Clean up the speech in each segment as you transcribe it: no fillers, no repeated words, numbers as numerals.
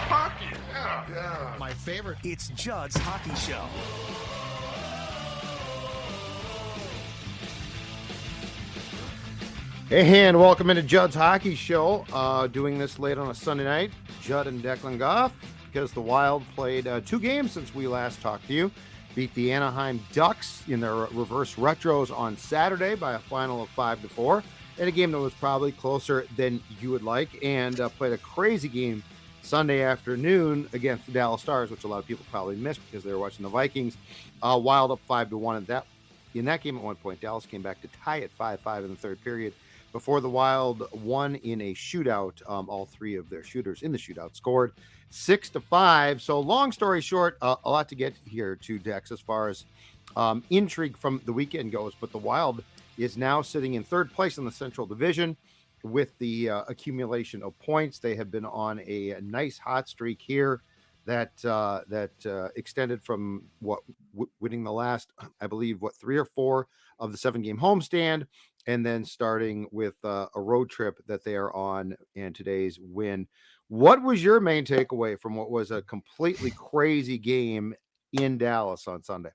Hockey, yeah. My favorite. It's Judd's Hockey Show. Hey, and welcome into Judd's Hockey Show. Doing this late on a Sunday night. Judd and Declan Goff, because the Wild played 2 games since we last talked to you. Beat the Anaheim Ducks in their reverse retros on Saturday by a final of 5-4. In a game that was probably closer than you would like, and played a crazy game Sunday afternoon against the Dallas Stars, which a lot of people probably missed because they were watching the Vikings. Wild up 5-1 in that game at one point. Dallas came back to tie it 5-5 in the third period before the Wild won in a shootout. All 3 of their shooters in the shootout scored 6-5. So long story short, a lot to get here to, Dex, as far as intrigue from the weekend goes. But the Wild is now sitting in third place in the Central Division with the accumulation of points. They have been on a nice hot streak here that extended from winning the last, I believe, 3 or 4 of the 7-game homestand, and then starting with a road trip that they are on, and today's win. What was your main takeaway from what was a completely crazy game in Dallas on Sunday?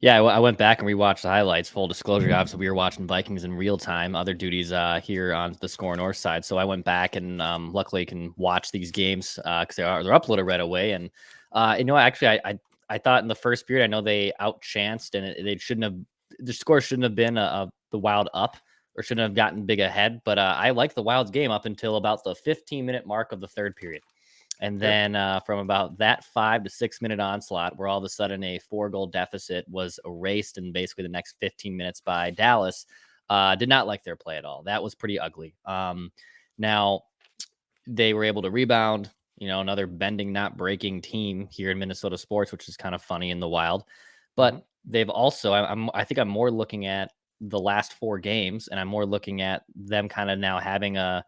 Yeah, I went back and rewatched the highlights. Full disclosure, obviously, we were watching Vikings in real time. Other duties here on the Score North side, so I went back and luckily can watch these games because they're uploaded right away. And actually, I thought in the first period, I know they outchanced and they shouldn't have. The score shouldn't have been the Wild up or shouldn't have gotten big ahead. But I liked the Wild's game up until about the 15-minute mark of the third period. And then from about that 5 to 6 minute onslaught, where all of a sudden a 4-goal deficit was erased in basically the next 15 minutes by Dallas, did not like their play at all. That was pretty ugly. Now, they were able to rebound, another bending, not breaking team here in Minnesota sports, which is kind of funny in the Wild. But they've also, I think I'm more looking at the last 4 games, and I'm more looking at them kind of now having a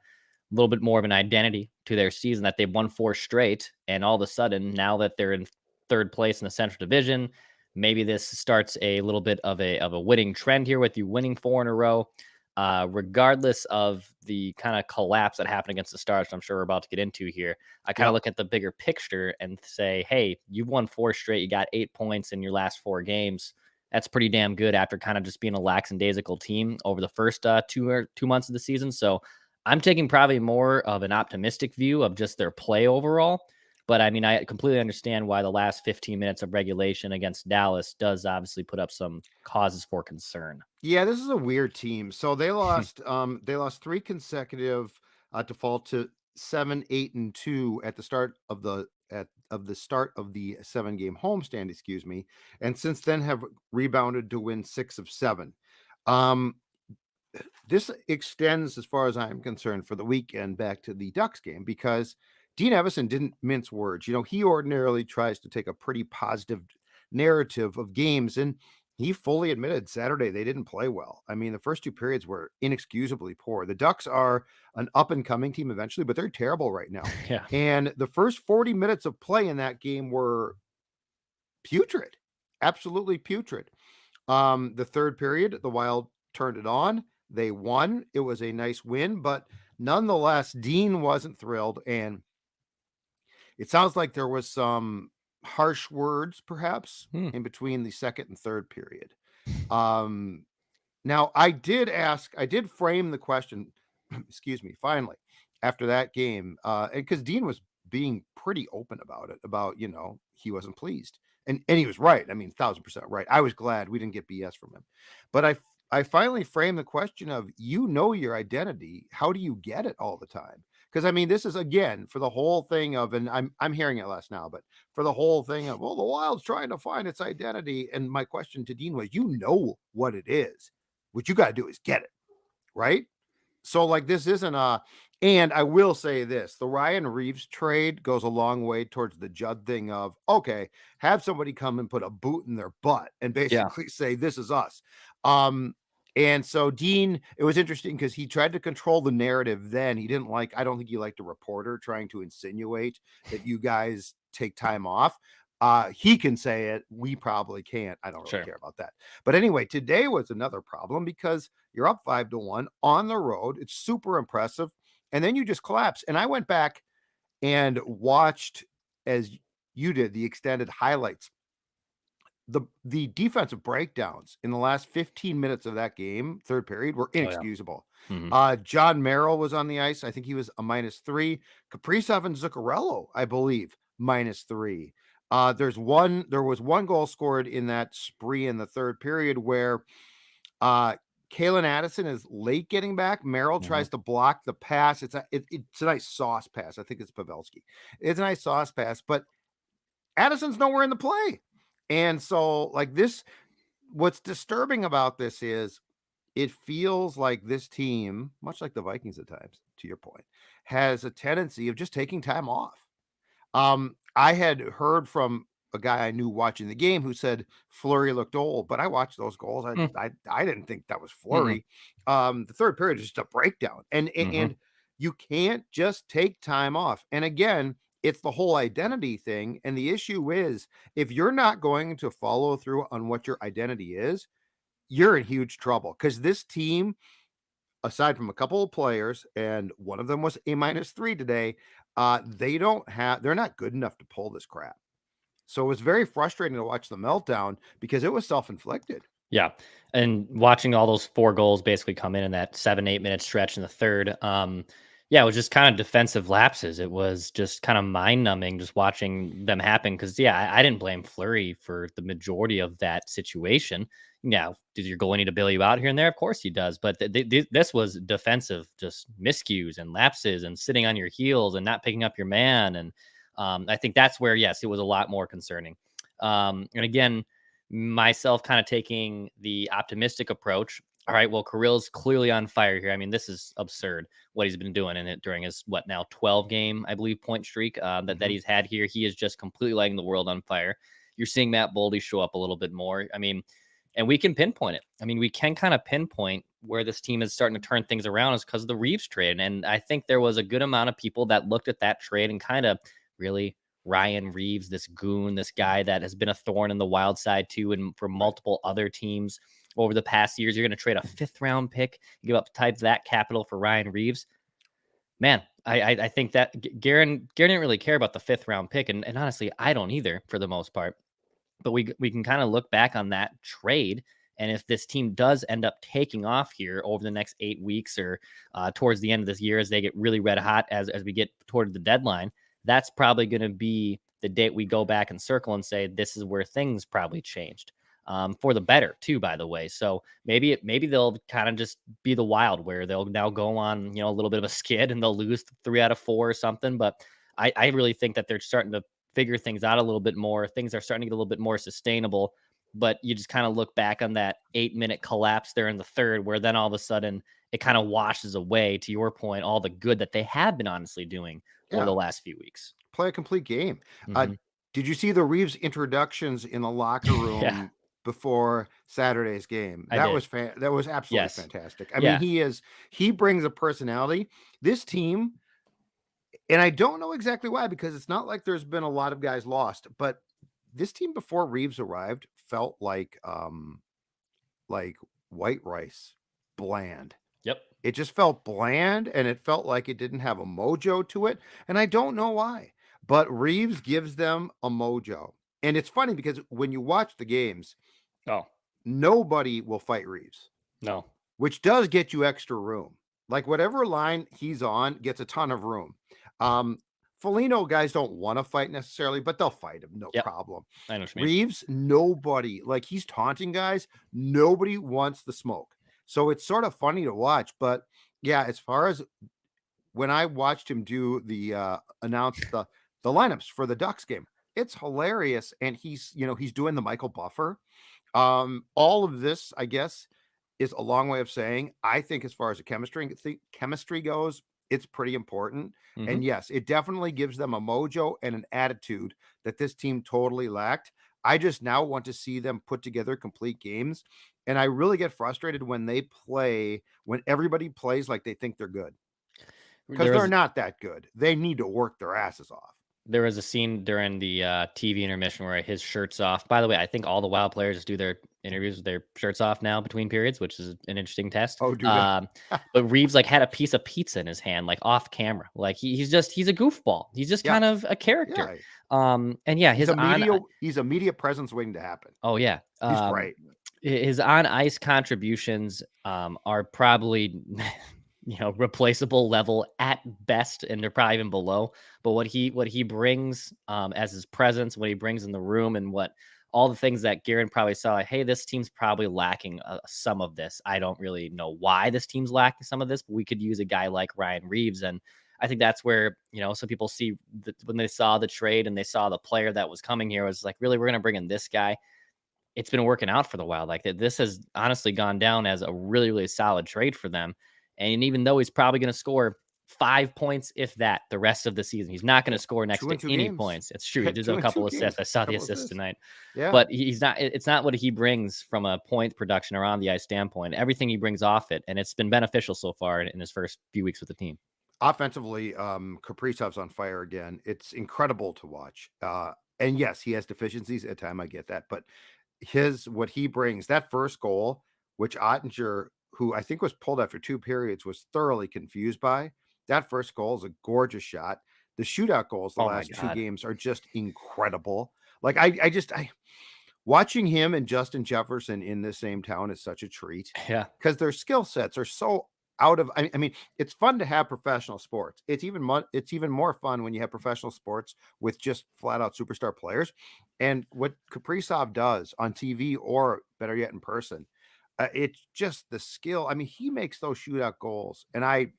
little bit more of an identity to their season, that they've won 4 straight. And all of a sudden, now that they're in third place in the Central Division, maybe this starts a little bit of a winning trend here with you winning 4 in a row. Regardless of the kind of collapse that happened against the Stars, which I'm sure we're about to get into here, I kind of look at the bigger picture and say, hey, you've won 4 straight. You got 8 points in your last 4 games. That's pretty damn good after kind of just being a lackadaisical team over the first 2 months of the season. So I'm taking probably more of an optimistic view of just their play overall. But I mean, I completely understand why the last 15 minutes of regulation against Dallas does obviously put up some causes for concern. Yeah, this is a weird team. So they lost 3 consecutive to fall to 7-8-2 at the start of the 7-game homestand, excuse me, and since then have rebounded to win 6 of 7. This extends, as far as I'm concerned, for the weekend back to the Ducks game, because Dean Evison didn't mince words. He ordinarily tries to take a pretty positive narrative of games, and he fully admitted Saturday they didn't play well. I mean, the first 2 periods were inexcusably poor. The Ducks are an up-and-coming team eventually, but they're terrible right now. Yeah. And the first 40 minutes of play in that game were putrid, absolutely putrid. The third period, the Wild turned it on. They won. It was a nice win, but nonetheless, Dean wasn't thrilled. And it sounds like there was some harsh words, perhaps, in between the second and third period. Now, I did frame the question, excuse me, finally, after that game, because Dean was being pretty open about it, about, he wasn't pleased. And he was right. I mean, 1,000% right. I was glad we didn't get BS from him. But I finally framed the question of, your identity. How do you get it all the time? Because I mean, this is, again, for the whole thing of, and I'm hearing it less now, but for the whole thing of, well, the Wild's trying to find its identity. And my question to Dean was, what it is. What you got to do is get it, right? So like, this isn't and I will say this, the Ryan Reaves trade goes a long way towards the Judd thing of, okay, have somebody come and put a boot in their butt and basically say, this is us. And so Dean, it was interesting because he tried to control the narrative then. I don't think he liked a reporter trying to insinuate that you guys take time off. He can say it. We probably can't. I don't really care about that. But anyway, today was another problem because you're up 5-1 on the road. It's super impressive. And then you just collapse. And I went back and watched as you did, the extended highlights. The defensive breakdowns in the last 15 minutes of that game, third period, were Oh, yeah. inexcusable. Mhm. John Merrill was on the ice. I think he was a -3. Kaprizov and Zuccarello, I believe, -3. There was one goal scored in that spree in the third period where Kalen Addison is late getting back. Merrill Mhm. tries to block the pass. It's a nice sauce pass. I think it's Pavelski. It's a nice sauce pass, but Addison's nowhere in the play. And so, like, this, what's disturbing about this is it feels like this team, much like the Vikings at times, to your point, has a tendency of just taking time off. I had heard from a guy I knew watching the game who said Fleury looked old, but I watched those goals. Mm. I didn't think that was Mhm. Fleury. The third period is just a breakdown, and Mhm. you can't just take time off. And again, it's the whole identity thing. And the issue is, if you're not going to follow through on what your identity is, you're in huge trouble, because this team, aside from a couple of players, and one of them was a -3 today, they're not good enough to pull this crap. So it was very frustrating to watch the meltdown because it was self-inflicted. Yeah, and watching all those 4 goals basically come in that 7, 8-minute stretch in the third, yeah, it was just kind of defensive lapses. It was just kind of mind-numbing just watching them happen. Because yeah, I didn't blame Fleury for the majority of that situation. Now, does your goalie need to bail you out here and there? Of course he does, but this was defensive, just miscues and lapses and sitting on your heels and not picking up your man, and, I think that's where, yes, it was a lot more concerning. And again, myself kind of taking the optimistic approach. All right, well, Kirill's clearly on fire here. I mean, this is absurd what he's been doing in it during his, what, now 12 game, I believe, point streak that Mhm. he's had here. He is just completely lighting the world on fire. You're seeing Matt Boldy show up a little bit more. I mean, and we can pinpoint it. I mean, we can kind of pinpoint where this team is starting to turn things around is because of the Reeves trade. And I think there was a good amount of people that looked at that trade and kind of really, Ryan Reaves, this goon, this guy that has been a thorn in the wild side too, and for Right. multiple other teams over the past years. You're going to trade a fifth round pick, give up type that capital for Ryan Reaves. Man, I think that Guerin didn't really care about the fifth round pick, and honestly, I don't either for the most part. But we can kind of look back on that trade. And if this team does end up taking off here over the next 8 weeks or towards the end of this year, as they get really red hot as we get toward the deadline, that's probably going to be the date we go back and circle and say this is where things probably changed for the better too. By the way, so maybe they'll kind of just be the Wild where they'll now go on a little bit of a skid and they'll lose 3 out of 4 or something. But I really think that they're starting to figure things out a little bit more. Things are starting to get a little bit more sustainable. But you just kind of look back on that 8-minute collapse there in the third, where then all of a sudden it kind of washes away, to your point, all the good that they have been honestly doing over Yeah, the last few weeks. play a complete game. Uh, Hmm. did you see the Reeves introductions in the locker Yeah, room before Saturday's game? I did. That was absolutely Yes. fantastic. I mean, Yeah. he brings a personality. This team, and I don't know exactly why, because it's not like there's been a lot of guys lost, but this team before Reeves arrived felt like white rice, bland. Yep. It just felt bland, and it felt like it didn't have a mojo to it, and I don't know why. But Reeves gives them a mojo. And it's funny because when you watch the games, Oh, nobody will fight Reeves, no. which does get you extra room. Like, whatever line he's on gets a ton of room. Um, Foligno guys don't want to fight necessarily, but they'll fight him, no Yep. problem. I know what you mean. Reeves, nobody, like, he's taunting guys, nobody wants the smoke. So it's sort of funny to watch. But yeah, as far as when I watched him do announce the lineups for the Ducks game, it's hilarious. And he's doing the Michael Buffer. All of this, I guess, is a long way of saying I think, as far as the chemistry goes, it's pretty important. Hmm. And yes, it definitely gives them a mojo and an attitude that this team totally lacked. I just now want to see them put together complete games. And I really get frustrated when everybody plays like they think they're good, because There they're was not that good. They need to work their asses off. There was a scene during the TV intermission where his shirt's off. By the way, I think all the Wild players do their interviews with their shirts off now between periods, which is an interesting test. Oh, do they? But Reeves like had a piece of pizza in his hand, like off camera. Like he's a goofball. He's just Yeah. kind of a character. Yeah. And yeah, He's a media presence waiting to happen. Oh yeah. He's great. His on ice contributions are probably replaceable level at best, and they're probably even below. But what he brings as his presence, what he brings in the room, and what all the things that Guerin probably saw, like, hey, this team's probably lacking some of this. I don't really know why this team's lacking some of this, but we could use a guy like Ryan Reaves. And I think that's where, some people see when they saw the trade and they saw the player that was coming here, was like, really, we're going to bring in this guy. It's been working out for the Wild. Like, this has honestly gone down as a really, really solid trade for them. And even though he's probably going to score 5 points, if that, the rest of the season, he's not going to score next to any points. It's true. He did a couple assists. I saw the assists tonight. Yeah. But he's not, it's not what he brings from a point production around the ice standpoint. Everything he brings off it, and it's been beneficial so far in his first few weeks with the team. Offensively, Kaprizov's on fire again. It's incredible to watch. And yes, he has deficiencies at time. I get that, but what he brings, that first goal, which Ottinger, who I think was pulled after 2 periods, was thoroughly confused by. That first goal is a gorgeous shot. The shootout goals the last 2 games are just incredible. Like, I watching him and Justin Jefferson in the same town is such a treat. Yeah, because their skill sets are so out of. I mean, it's fun to have professional sports. It's even more fun when you have professional sports with just flat out superstar players. And what Kaprizov does on TV, or better yet in person, it's just the skill. I mean, he makes those shootout goals, and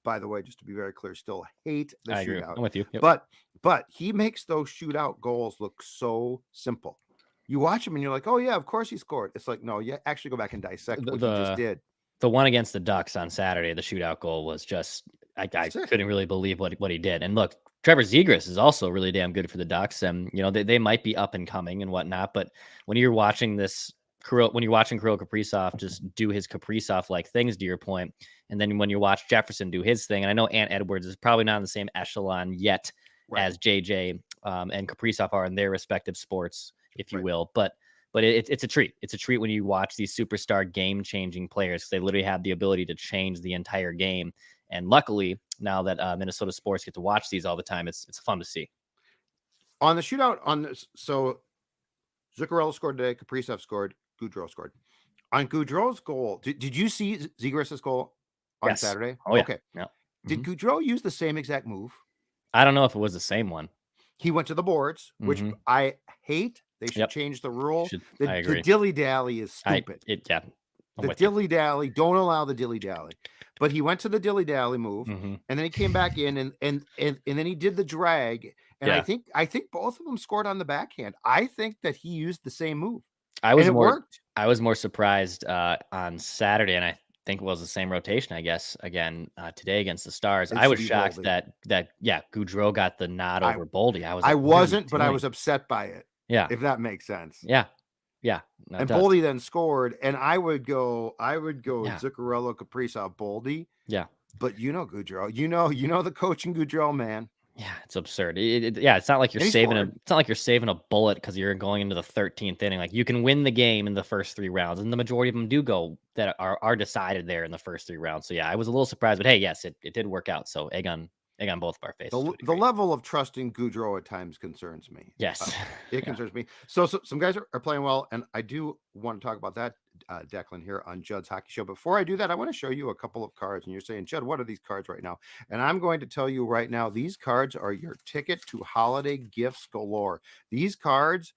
by the way, just to be very clear, still hate the I shootout. agree. I'm with you. Yep. But he makes those shootout goals look so simple. You watch him and you're like, oh yeah, of course he scored. It's like, no, you actually go back and dissect what he just did. The one against the Ducks on Saturday, the shootout goal was just, I couldn't really believe what he did. And look, Trevor Zegras is also really damn good for the Ducks. And, they might be up and coming and whatnot. But when you're watching Kirill Kaprizov just do his Kaprizov-like things, to your point, and then when you watch Jefferson do his thing, and I know Ant Edwards is probably not in the same echelon yet as JJ and Kaprizov are in their respective sports, if you will. But it's a treat. It's a treat when you watch these superstar game-changing players, because they literally have the ability to change the entire game. And luckily, now that Minnesota sports get to watch these all the time, it's fun to see. On the shootout, so Zuccarello scored today, Kaprizov scored, Gaudreau scored. On Gaudreau's goal, did you see Zegras' goal on Saturday? Oh, yeah. Okay. Yeah. Did Gaudreau use the same exact move? I don't know if it was the same one. He went to the boards, which I hate. They should change the rule. I agree. The dilly-dally is stupid. The dilly-dally, don't allow the dilly-dally. But he went to the dilly-dally move, and then he came back in, and then he did the drag. And I think both of them scored on the backhand. I think that he used the same move. It worked. I was more surprised on Saturday, and I think it was the same rotation, I guess, again today against the Stars. I was shocked that Gaudreau got the nod over Boldy. I wasn't, but I was upset by it. Yeah, if that makes sense. Yeah. No, and Boldy then scored, and I would go Zuccarello, Kaprizov, Boldy. Yeah, but Gaudreau, you know the coaching Gaudreau, man. Yeah, it's absurd. It's not like you're saving a bullet because you're going into the 13th inning. Like, you can win the game in the first 3 rounds, and the majority of them do go that are decided there in the first 3 rounds. So yeah, I was a little surprised, but hey, yes, it did work out. So egg on both of our faces. The level of trusting Gaudreau at times concerns me. Yes, it concerns me. So some guys are playing well, and I do want to talk about that, Declan, here on Judd's Hockey Show. Before I do that, I want to show you a couple of cards, and you're saying, Judd, what are these cards right now? And I'm going to tell you right now, these cards are your ticket to holiday gifts galore. These cards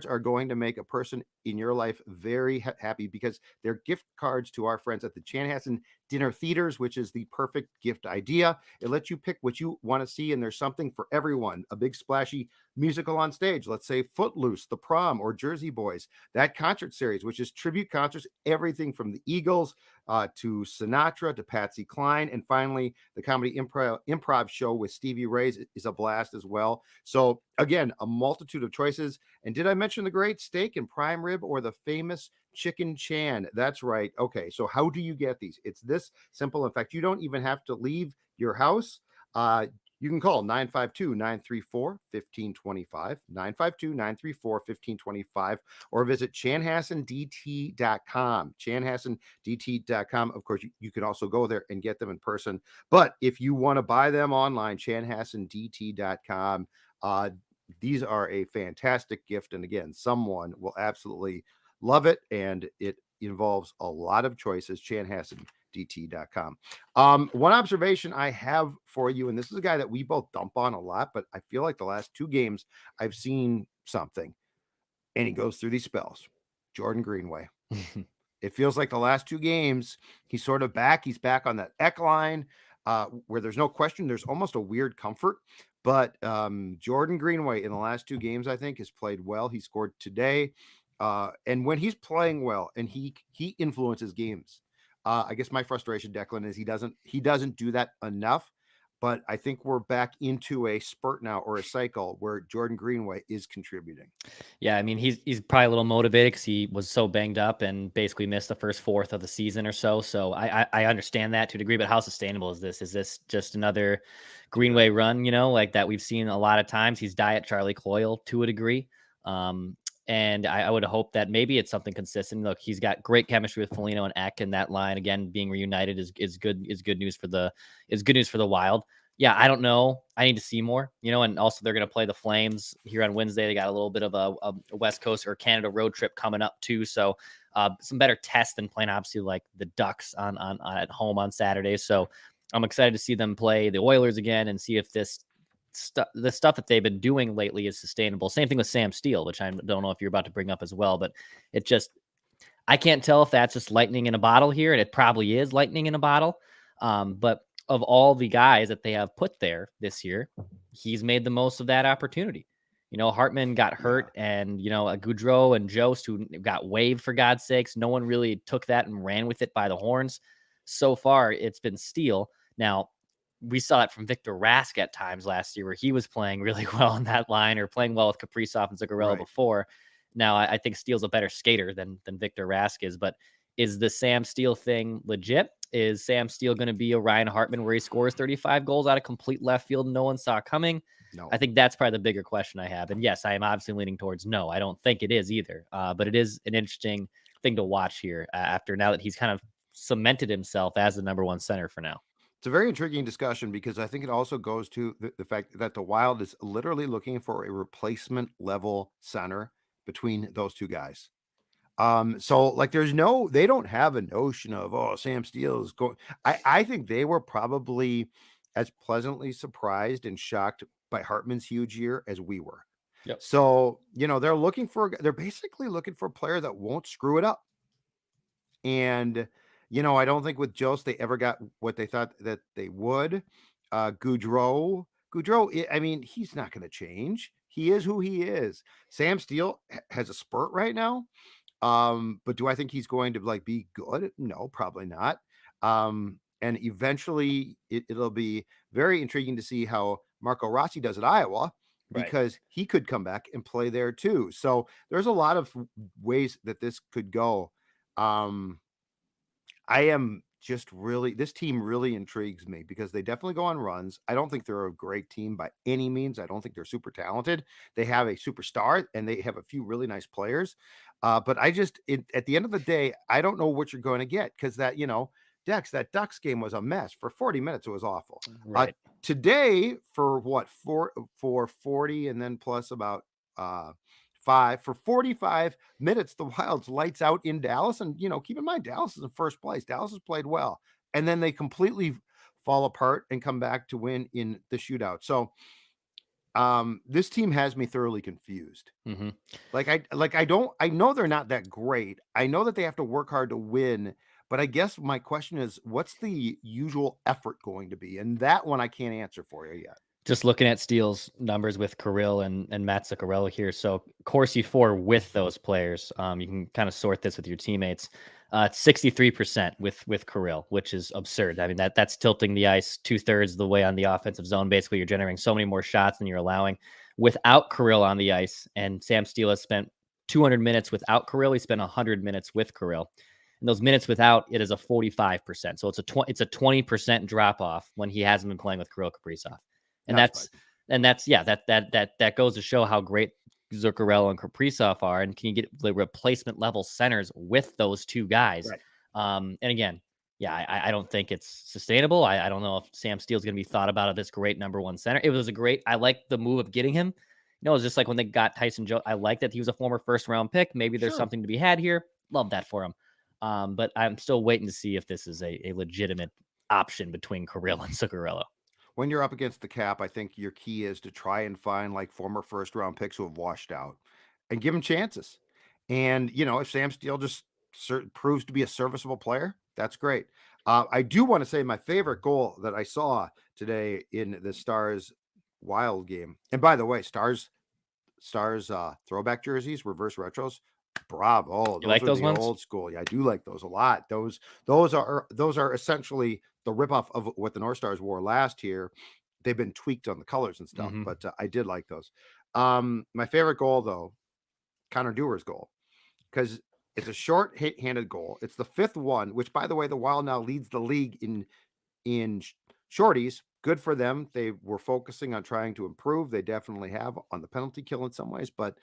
are going to make a person in your life very happy, because they're gift cards to our friends at the Chanhassen Dinner Theaters, which is the perfect gift idea. It lets you pick what you want to see, and there's something for everyone. A big splashy musical on stage, let's say Footloose, The Prom, or Jersey Boys. That concert series, which is tribute concerts, everything from the Eagles to Sinatra to Patsy Cline, and finally the comedy improv show with Stevie Ray is a blast as well. So again, a multitude of choices. And did I mention the great steak and prime rib, or the famous chicken chan? That's right. Okay, so how do you get these? It's this simple. In fact, you don't even have to leave your house. You can call 952-934-1525, 952-934-1525, or visit chanhassendt.com, chanhassendt.com. Of course, you can also go there and get them in person. But if you want to buy them online, chanhassendt.com, these are a fantastic gift. And again, someone will absolutely love it. And it involves a lot of choices. ChanhassenDT.com. One observation I have for you, and this is a guy that we both dump on a lot, but I feel like the last two games I've seen something, and he goes through these spells. Jordan Greenway. It feels like the last two games, he's sort of back. He's back on that Eck line, where there's no question. There's almost a weird comfort. But Jordan Greenway in the last two games, I think, has played well. He scored today. And when he's playing well and he influences games, I guess my frustration, Declan, is he doesn't do that enough. But I think we're back into a spurt now, or a cycle where Jordan Greenway is contributing. Yeah, I mean, he's probably a little motivated because he was so banged up and basically missed the first fourth of the season or so. So I understand that to a degree, but how sustainable is this? Is this just another Greenway run, like that we've seen a lot of times? He's diet Charlie Coyle to a degree. And I would hope that maybe it's something consistent. Look, he's got great chemistry with Foligno and Eck, and that line again being reunited is good news for the Wild. Yeah, I don't know. I need to see more, and also they're going to play the Flames here on Wednesday. They got a little bit of a West Coast or Canada road trip coming up too. So some better tests than playing obviously like the Ducks on at home on Saturday. So I'm excited to see them play the Oilers again and see if the stuff that they've been doing lately is sustainable. Same thing with Sam Steele, which I don't know if you're about to bring up as well, but I can't tell if that's just lightning in a bottle here, and it probably is lightning in a bottle. But of all the guys that they have put there this year, he's made the most of that opportunity. Hartman got hurt, and Goudreau and Jost, who got waived for God's sakes, no one really took that and ran with it by the horns. So far, it's been Steele. Now, we saw it from Victor Rask at times last year, where he was playing really well on that line, or playing well with Kaprizov and Zuccarello before. Now, I think Steele's a better skater than Victor Rask is, but is the Sam Steele thing legit? Is Sam Steele going to be a Ryan Hartman where he scores 35 goals out of complete left field and no one saw coming? No. I think that's probably the bigger question I have. And yes, I am obviously leaning towards no. I don't think it is either. But it is an interesting thing to watch here now that he's kind of cemented himself as the number one center for now. It's a very intriguing discussion, because I think it also goes to the fact that the Wild is literally looking for a replacement level center between those two guys. So like they don't have a notion of, Sam Steele is going. I think they were probably as pleasantly surprised and shocked by Hartman's huge year as we were. Yep. So, they're basically looking for a player that won't screw it up. And, I don't think with Jost they ever got what they thought that they would. Goudreau, I mean, he's not going to change. He is who he is. Sam Steele has a spurt right now. But do I think he's going to be good? No, probably not. And eventually it'll be very intriguing to see how Marco Rossi does at Iowa, because he could come back and play there too. So there's a lot of ways that this could go. This team really intrigues me, because they definitely go on runs. I don't think they're a great team by any means. I don't think they're super talented. They have a superstar and they have a few really nice players. But at the end of the day, I don't know what you're going to get, because that Ducks game was a mess. For 40 minutes, it was awful. Right. Today, for 40 and then plus about 5 for 45 minutes, the Wild's lights out in Dallas. And, keep in mind, Dallas is in first place. Dallas has played well. And then they completely fall apart and come back to win in the shootout. So this team has me thoroughly confused. Mm-hmm. I know they're not that great. I know that they have to work hard to win. But I guess my question is, what's the usual effort going to be? And that one I can't answer for you yet. Just looking at Steele's numbers with Kirill and Matt Zuccarello here. So Corsi 4 with those players. You can kind of sort this with your teammates. 63% with Kirill, which is absurd. I mean, that's tilting the ice 2/3 of the way on the offensive zone. Basically, you're generating so many more shots than you're allowing. Without Kirill on the ice, and Sam Steele has spent 200 minutes without Kirill. He spent 100 minutes with Kirill. And those minutes without it is a 45%. So it's a 20% drop off when he hasn't been playing with Kirill Kaprizov. And that goes to show how great Zuccarello and Kaprizov are, and can you get the replacement level centers with those two guys? Right. And again, I don't think it's sustainable. I don't know if Sam Steele's going to be thought about as this great number one center. I like the move of getting him. No, it's just like when they got Tyson Joe. I like that he was a former first round pick. Maybe there's Sure. something to be had here. Love that for him. But I'm still waiting to see if this is a legitimate option between Kirill and Zuccarello. When you're up against the cap, I think your key is to try and find like former first round picks who have washed out and give them chances. And, if Sam Steele just proves to be a serviceable player, that's great. I do want to say my favorite goal that I saw today in the Stars Wild game. And by the way, Stars throwback jerseys, reverse retros. Bravo. You like Those are those the ones? old school. Yeah, I do like those a lot. Those are essentially the ripoff of what the North Stars wore last year. They've been tweaked on the colors and stuff, but I did like those. My favorite goal though, Connor Dewar's goal, because it's a short handed goal. It's the fifth one, which by the way, the Wild now leads the league in shorties. Good for them. They were focusing on trying to improve. They definitely have on the penalty kill in some ways, but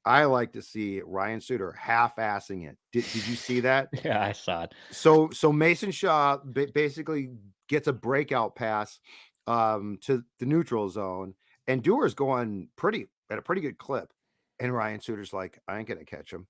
I like to see Ryan Suter half-assing it. Did you see that? Yeah, I saw it. So Mason Shaw basically gets a breakout pass to the neutral zone, and Dewar's going at a pretty good clip, and Ryan Suter's like, I ain't gonna catch him.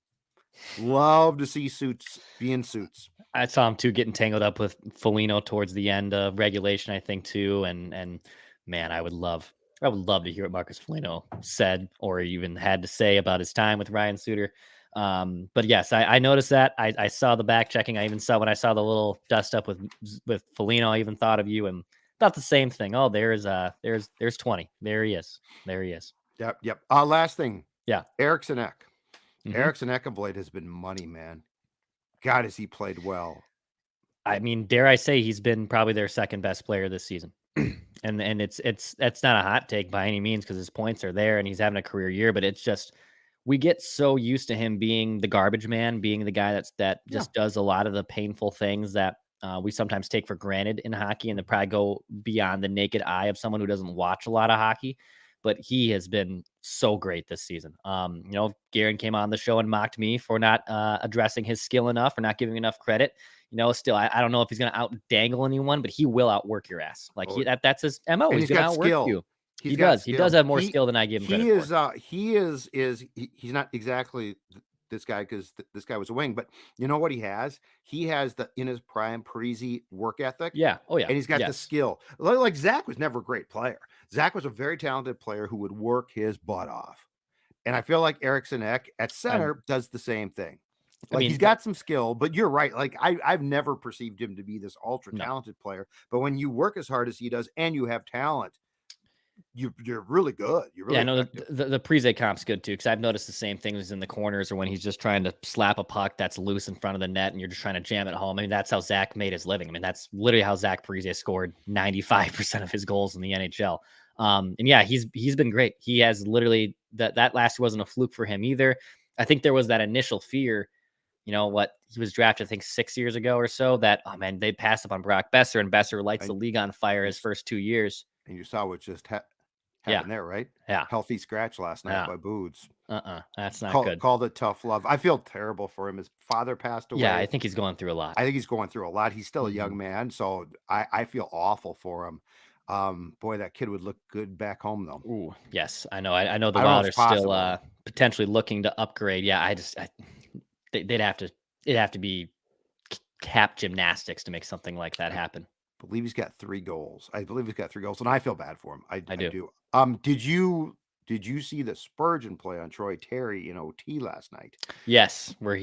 Love to see suits being suits. I saw him too getting tangled up with Foligno towards the end of regulation, I think too. And man, I would love to hear what Marcus Foligno said or even had to say about his time with Ryan Suter. But yes, I noticed that. I saw the back checking. I even saw when I saw the little dust up with Foligno, I even thought of you and thought the same thing. Oh, there's 20. There he is. Yep. Last thing. Yeah. Eriksson Ek. Mhm. Eriksson Ek of late has been money, man. God, has he played well. I mean, dare I say he's been probably their second best player this season. and that's not a hot take by any means because his points are there and he's having a career year, but it's just we get so used to him being the garbage man, being the guy that just does a lot of the painful things that we sometimes take for granted in hockey and that probably go beyond the naked eye of someone who doesn't watch a lot of hockey. But he has been so great this season. Guerin came on the show and mocked me for not addressing his skill enough or not giving enough credit. Still, I don't know if he's going to out dangle anyone, but he will outwork your ass. Like that's his MO. He's going to outwork you. He does. He does have more skill than I give him credit for. He's not exactly this guy because this guy was a wing, but you know what he has? He has the in his prime Parisi work ethic. Yeah. Oh yeah. And he's got the skill. Like Zach was never a great player. Zach was a very talented player who would work his butt off. And I feel like Eriksson Ek at center does the same thing. Like he's got some skill, but you're right. Like I've never perceived him to be this ultra talented player. But when you work as hard as he does and you have talent, you're really good. You're really the Parise comp's good too because I've noticed the same things in the corners or when he's just trying to slap a puck that's loose in front of the net and you're just trying to jam it home. I mean, that's how Zach made his living. I mean, that's literally how Zach Parise scored 95% of his goals in the NHL. And yeah, he's been great. He has literally that last year wasn't a fluke for him either. I think there was that initial fear. He was drafted, I think 6 years ago or so that, oh man, they passed up on Brock Besser and Besser lights the league on fire his first 2 years. And you saw what just happened there, right? Yeah. Healthy scratch last night by Boods. That's not good. Called it tough love. I feel terrible for him. His father passed away. Yeah, I think he's going through a lot. He's still a young man, so I feel awful for him. Boy, that kid would look good back home though. Ooh, yes, I know. I know the Wild are still potentially looking to upgrade. Yeah, it'd have to be cap gymnastics to make something like that happen. I believe he's got 3 goals. And I feel bad for him. I do. Did you see the Spurgeon play on Troy Terry in OT last night? Yes, where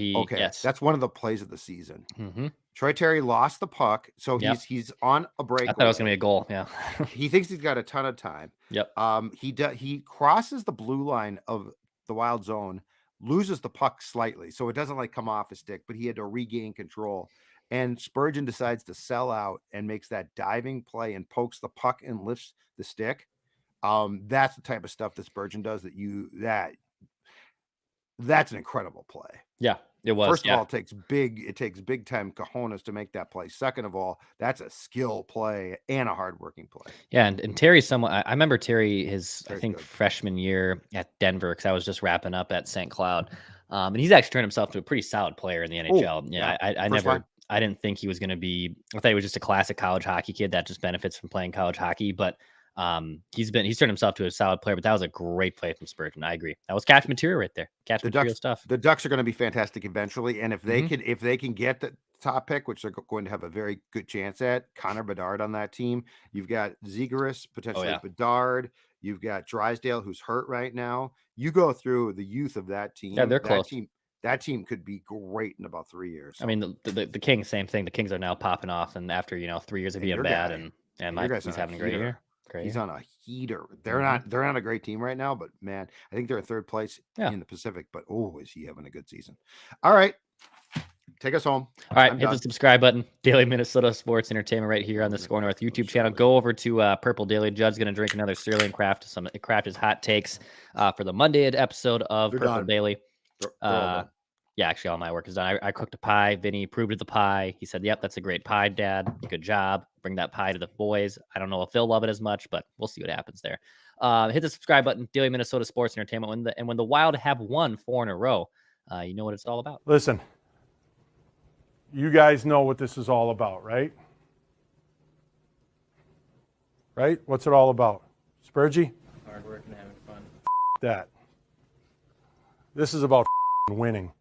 that's one of the plays of the season. Mm-hmm. Troy Terry lost the puck, so he's on a break. I thought it was gonna be a goal. Yeah, he thinks he's got a ton of time. Yep. He crosses the blue line of the Wild zone, loses the puck slightly, so it doesn't come off his stick, but he had to regain control. And Spurgeon decides to sell out and makes that diving play and pokes the puck and lifts the stick. That's the type of stuff that Spurgeon does that's an incredible play. Yeah, it was. First of all, it takes big time cojones to make that play. Second of all, that's a skill play and a hardworking play. Yeah, and Terry's I remember Terry freshman year at Denver because I was just wrapping up at St. Cloud. And he's actually turned himself to a pretty solid player in the NHL. I didn't think he was going to be. I thought he was just a classic college hockey kid that just benefits from playing college hockey. But He's turned himself to a solid player, but that was a great play from Spurgeon. I agree. That was catch material right there. Catch material stuff. The Ducks are going to be fantastic eventually, and if they can get the top pick, which they're going to have a very good chance at, Connor Bedard on that team. You've got Zegras, potentially Bedard. You've got Drysdale, who's hurt right now. You go through the youth of that team. Yeah, they're close. That team could be great in about 3 years. So. I mean, the Kings, same thing. The Kings are now popping off, and after 3 years of being bad, and he's having a great year. He's on a heater. They're not a great team right now, but man, I think they're in third place in the Pacific. But is he having a good season? All right. Take us home. All right, hit the subscribe button. Daily Minnesota Sports Entertainment right here on the Score North YouTube channel. Go over to Purple Daily. Judd's going to drink another Sterling Craft, craft his hot takes for the Monday episode of Purple Daily. Yeah, actually, all my work is done. I cooked a pie. Vinny approved of the pie. He said, yep, that's a great pie, Dad. Good job. Bring that pie to the boys. I don't know if they'll love it as much, but we'll see what happens there. Hit the subscribe button. Daily Minnesota Sports Entertainment. When the Wild have won 4 in a row, you know what it's all about. Listen, you guys know what this is all about, right? Right? What's it all about? Spurgey? Hard work and having fun. That. This is about winning.